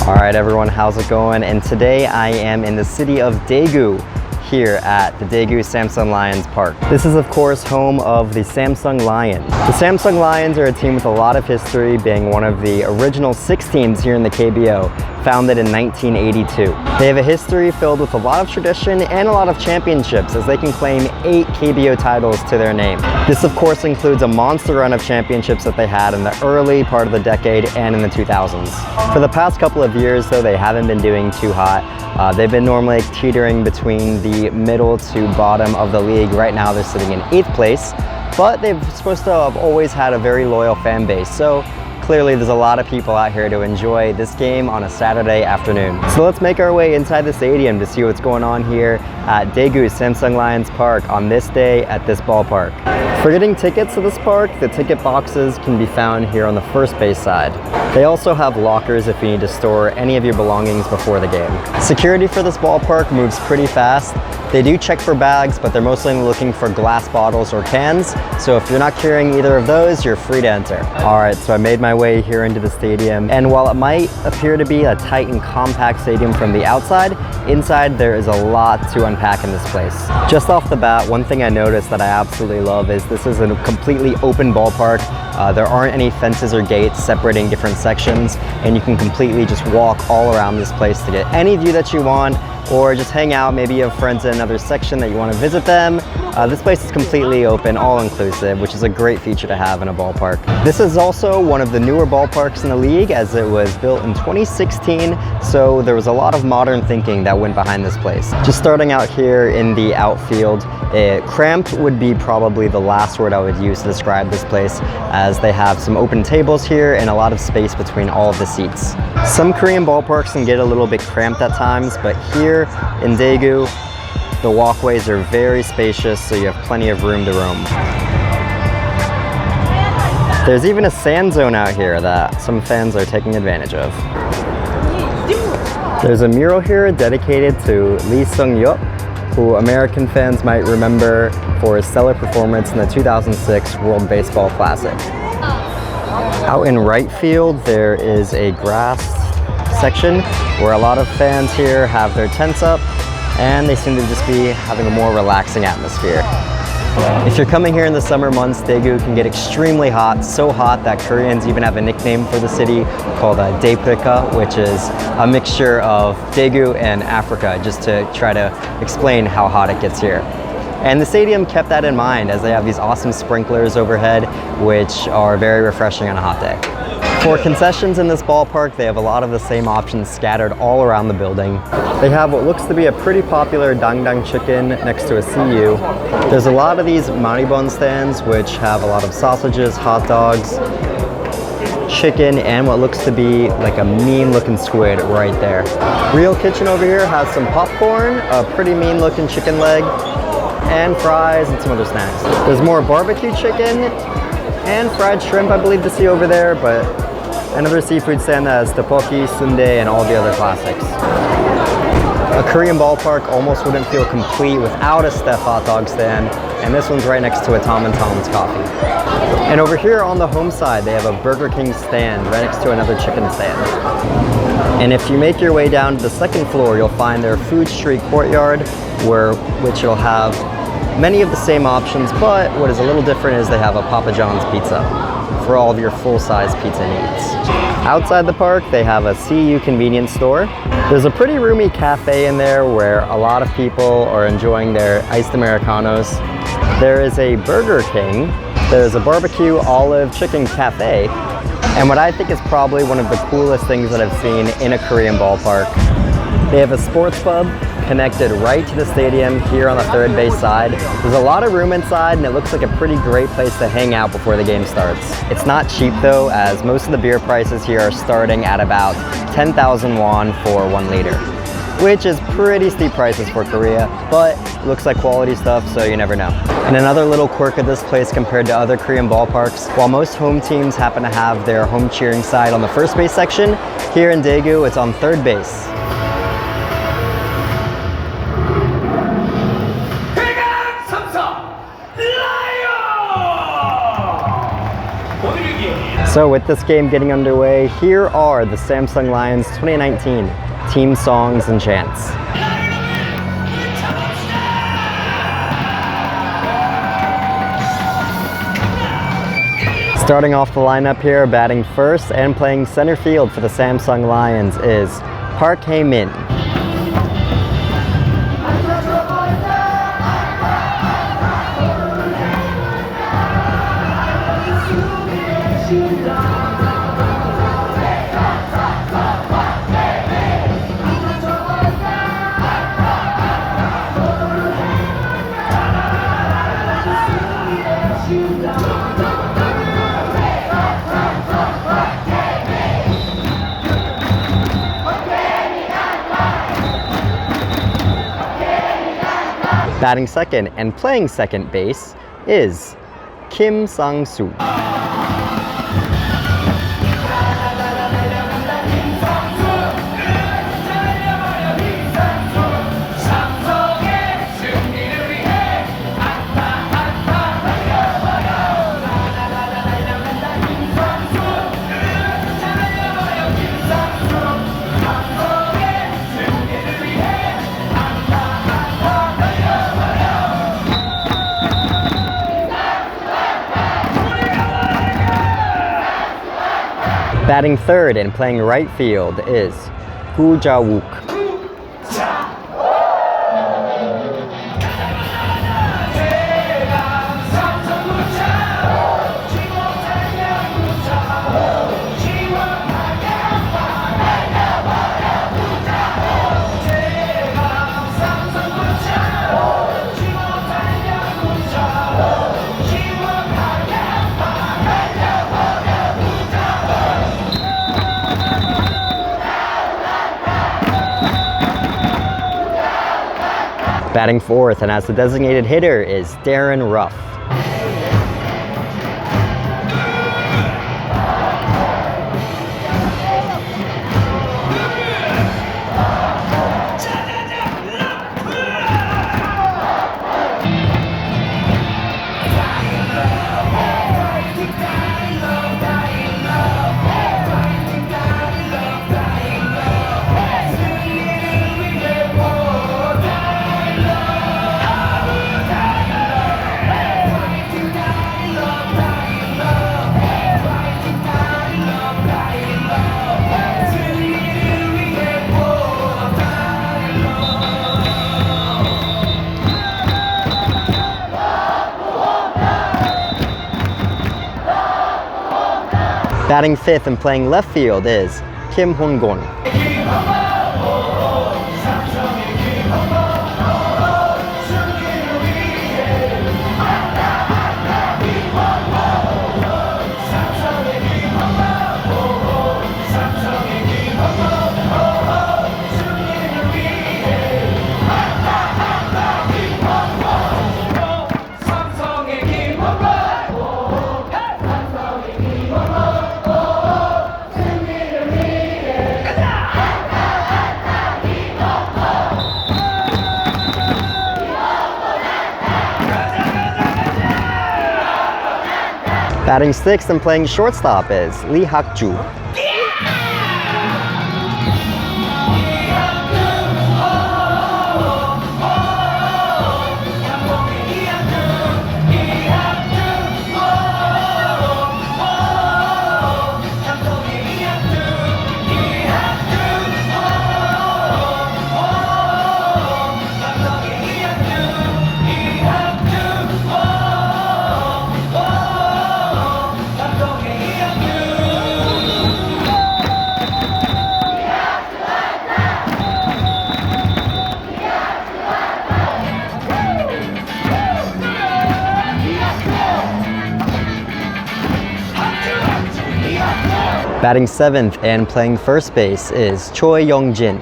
All right, everyone, how's it going? And today I am in the city of Daegu, here at the Daegu Samsung Lions Park. This is of course home of the Samsung Lions. The Samsung Lions are a team with a lot of history, being one of the original 6 teams here in the KBO, founded in 1982. They have a history filled with a lot of tradition and a lot of championships, as they can claim 8 KBO titles to their name. This of course includes a monster run of championships that they had in the early part of the decade and in the 2000s. For the past couple of years though, they haven't been doing too hot. They've been normally teetering between the middle to bottom of the league. Right now they're sitting in 8th place, but they're supposed to have always had a very loyal fan base. So clearly there's a lot of people out here to enjoy this game on a Saturday afternoon. So let's make our way inside the stadium to see what's going on here at Daegu Samsung Lions Park on this day at this ballpark. For getting tickets to this park, the ticket boxes can be found here on the first base side. They also have lockers if you need to store any of your belongings before the game. Security for this ballpark moves pretty fast. They do check for bags, but they're mostly looking for glass bottles or cans. So if you're not carrying either of those, you're free to enter. All right, so I made my way here into the stadium. And while it might appear to be a tight and compact stadium from the outside, inside there is a lot to unpack in this place. Just off the bat, one thing I noticed that I absolutely love is this is a completely open ballpark. There aren't any fences or gates separating different sections, and you can completely just walk all around this place to get any view that you want, or just hang out. Maybe you have friends in another section that you want to visit them. This place is completely open, all-inclusive, which is a great feature to have in a ballpark. This is also one of the newer ballparks in the league, as it was built in 2016, so there was a lot of modern thinking that went behind this place. Just starting out here in the outfield, cramped would be probably the last word I would use to describe this place, as they have some open tables here and a lot of space between all of the seats. Some Korean ballparks can get a little bit cramped at times, but here in Daegu, the walkways are very spacious, so you have plenty of room to roam. There's even a sand zone out here that some fans are taking advantage of. There's a mural here dedicated to Lee Sung-yeop, who American fans might remember for his stellar performance in the 2006 World Baseball Classic. Out in right field, there is a grass section where a lot of fans here have their tents up, and they seem to just be having a more relaxing atmosphere. If you're coming here in the summer months, Daegu can get extremely hot, so hot that Koreans even have a nickname for the city called Daepulka, which is a mixture of Daegu and Africa, just to try to explain how hot it gets here. And the stadium kept that in mind, as they have these awesome sprinklers overhead, which are very refreshing on a hot day. For concessions in this ballpark, they have a lot of the same options scattered all around the building. They have what looks to be a pretty popular dangdang chicken next to a CU. There's a lot of these maribon stands, which have a lot of sausages, hot dogs, chicken, and what looks to be like a mean looking squid right there. Real Kitchen over here has some popcorn, a pretty mean looking chicken leg, and fries and some other snacks. There's more barbecue chicken and fried shrimp, I believe, to see over there, but another seafood stand that has tteokbokki, sundae, and all the other classics. A Korean ballpark almost wouldn't feel complete without a Steph hot dog stand, and this one's right next to a Tom & Tom's coffee. And over here on the home side, they have a Burger King stand right next to another chicken stand. And if you make your way down to the second floor, you'll find their Food Street Courtyard, which will have many of the same options, but what is a little different is they have a Papa John's pizza for all of your full-size pizza needs. Outside the park, they have a CU convenience store. There's a pretty roomy cafe in there where a lot of people are enjoying their iced Americanos. There is a Burger King. There's a barbecue olive chicken cafe. And what I think is probably one of the coolest things that I've seen in a Korean ballpark, they have a sports pub connected right to the stadium here on the third base side. There's a lot of room inside, and it looks like a pretty great place to hang out before the game starts. It's not cheap though, as most of the beer prices here are starting at about 10,000 won for 1 liter, which is pretty steep prices for Korea, but it looks like quality stuff, so you never know. And another little quirk of this place compared to other Korean ballparks, while most home teams happen to have their home cheering side on the first base section, here in Daegu it's on third base. So with this game getting underway, here are the Samsung Lions 2019 team songs and chants. Starting off the lineup here, batting first and playing center field for the Samsung Lions is Park Hae-min. Batting second and playing second base is Kim Sang-soo. Batting third and playing right field is Gu Ja-wook. Batting fourth and as the designated hitter is Darren Ruff. Batting fifth and playing left field is Kim Hong-gon. Batting sixth and playing shortstop is Lee Hak-ju. Batting seventh and playing first base is Choi Young-jin.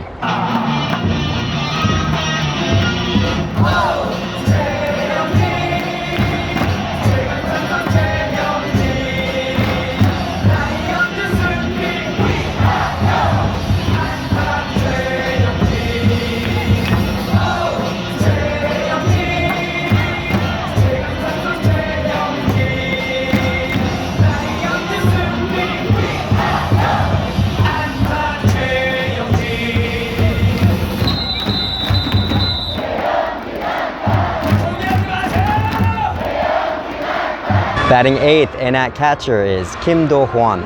Batting 8th and at catcher is Kim Do-hwan.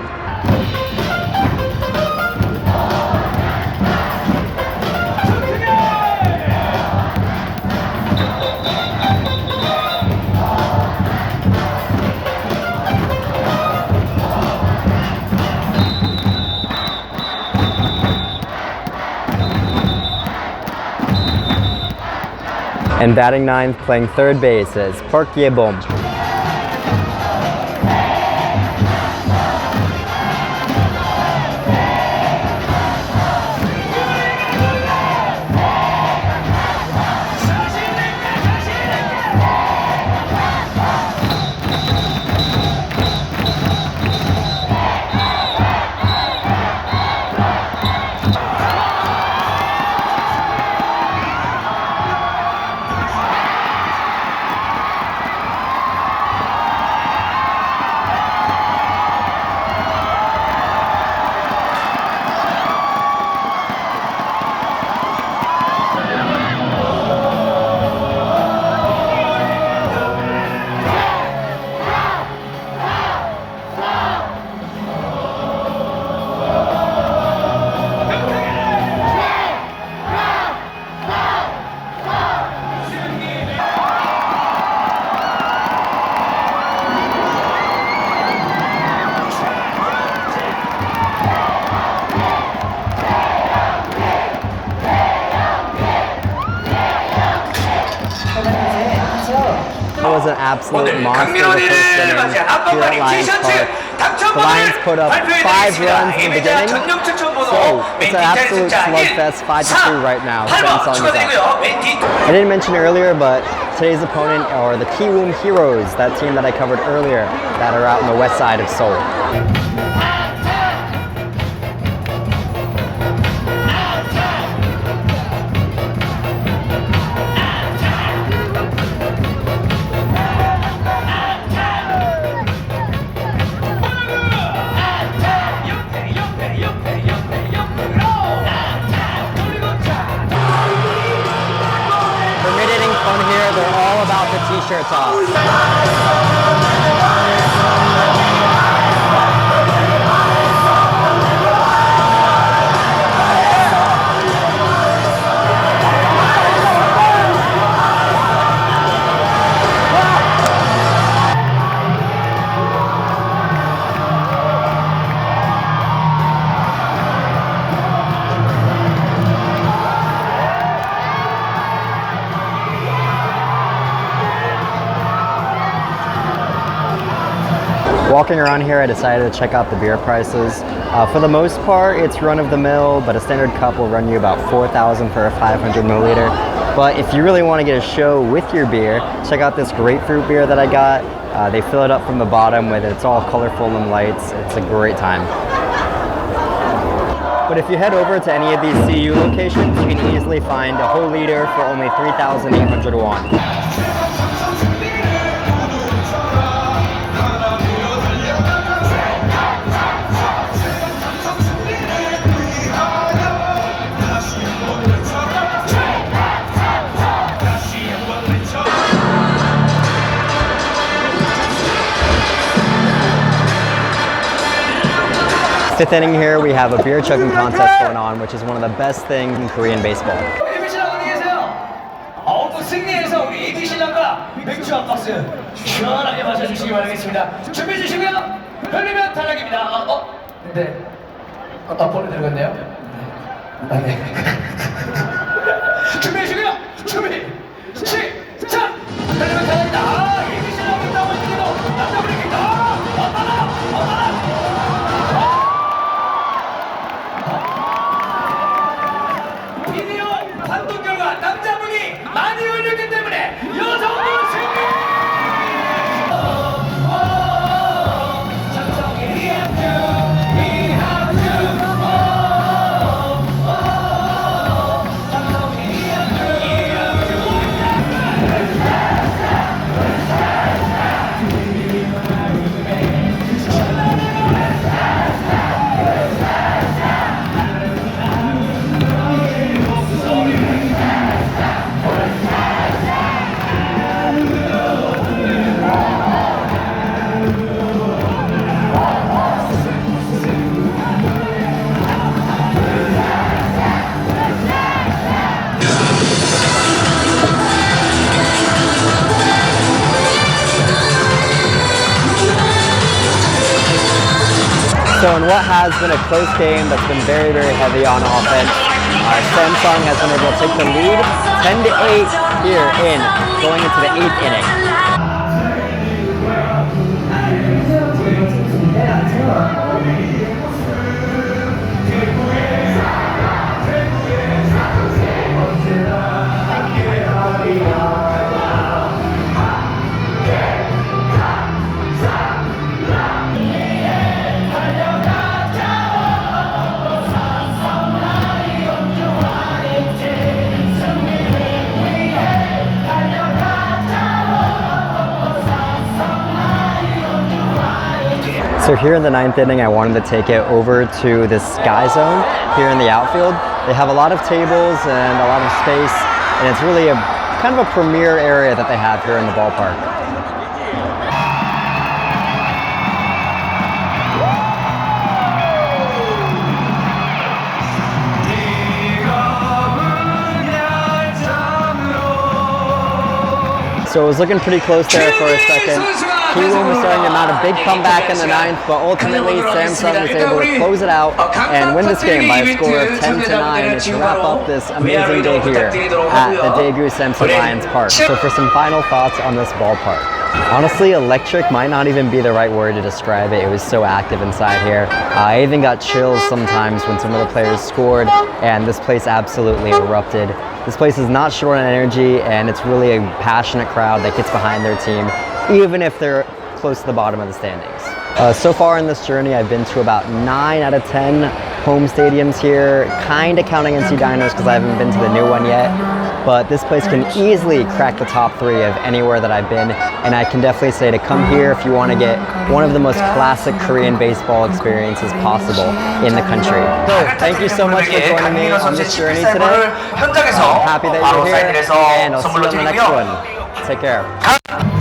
And batting 9th, playing third base is Park Ye-bom. It was an absolute monster the first inning here at Lions Park. The Lions put up 5 runs in the beginning, so it's an absolute slugfest, 5-2 right now. I didn't mention earlier, but today's opponent are the Kiwoom Heroes, that team that I covered earlier, that are out on the west side of Seoul. They're all about the t-shirt toss. Walking around here, I decided to check out the beer prices. For the most part, it's run-of-the-mill, but a standard cup will run you about $4,000 for a 500 milliliter. But if you really want to get a show with your beer, check out this grapefruit beer that I got. They fill it up from the bottom with it. It's all colorful and lights. It's a great time. But if you head over to any of these CU locations, you can easily find a whole liter for only 3,800 won. Fifth inning here, we have a beer chugging contest going on, which is one of the best things in Korean baseball. 승리해서 우리 AB 신랑과 맥주 한 박스 시원하게 마셔주시기 바라겠습니다. 준비해 주시고요. 흘리면 탈락입니다. 근데 번호 들어갔네요. 네. 준비해 주시고요. 준비 시작. 흘리면 탈락입니다. AB 신랑이 나오고 있는데도 남자 분위기다. 어따라. 비디오 판독 결과 남자분이 많이 흘렸기 때문에 여성분 승리! So in what has been a close game that's been very, very heavy on offense, Samsung has been able to take the lead 10-8 here going into the 8th inning. So here in the 9th inning, I wanted to take it over to the sky zone here in the outfield. They have a lot of tables and a lot of space, and it's really a kind of a premier area that they have here in the ballpark. So it was looking pretty close there for a second. Kiwoom was starting to mount a big comeback in the 9th, but ultimately Samsung was able to close it out and win this game by a score of 10-9 to wrap up this amazing day here at the Daegu Samsung Lions Park. So for some final thoughts on this ballpark. Honestly, electric might not even be the right word to describe it. It was so active inside here. I even got chills sometimes when some of the players scored, and this place absolutely erupted. This place is not short on energy, and it's really a passionate crowd that gets behind their team, even if they're close to the bottom of the standings. So far in this journey, I've been to about 9 out of 10 home stadiums here, kind of counting NC Diners because I haven't been to the new one yet. But this place can easily crack the top 3 of anywhere that I've been, and I can definitely say to come here if you want to get one of the most classic Korean baseball experiences possible in the country. So, thank you so much for joining me on this journey today. I'm happy that you're here, and I'll see you on the next one. Take care.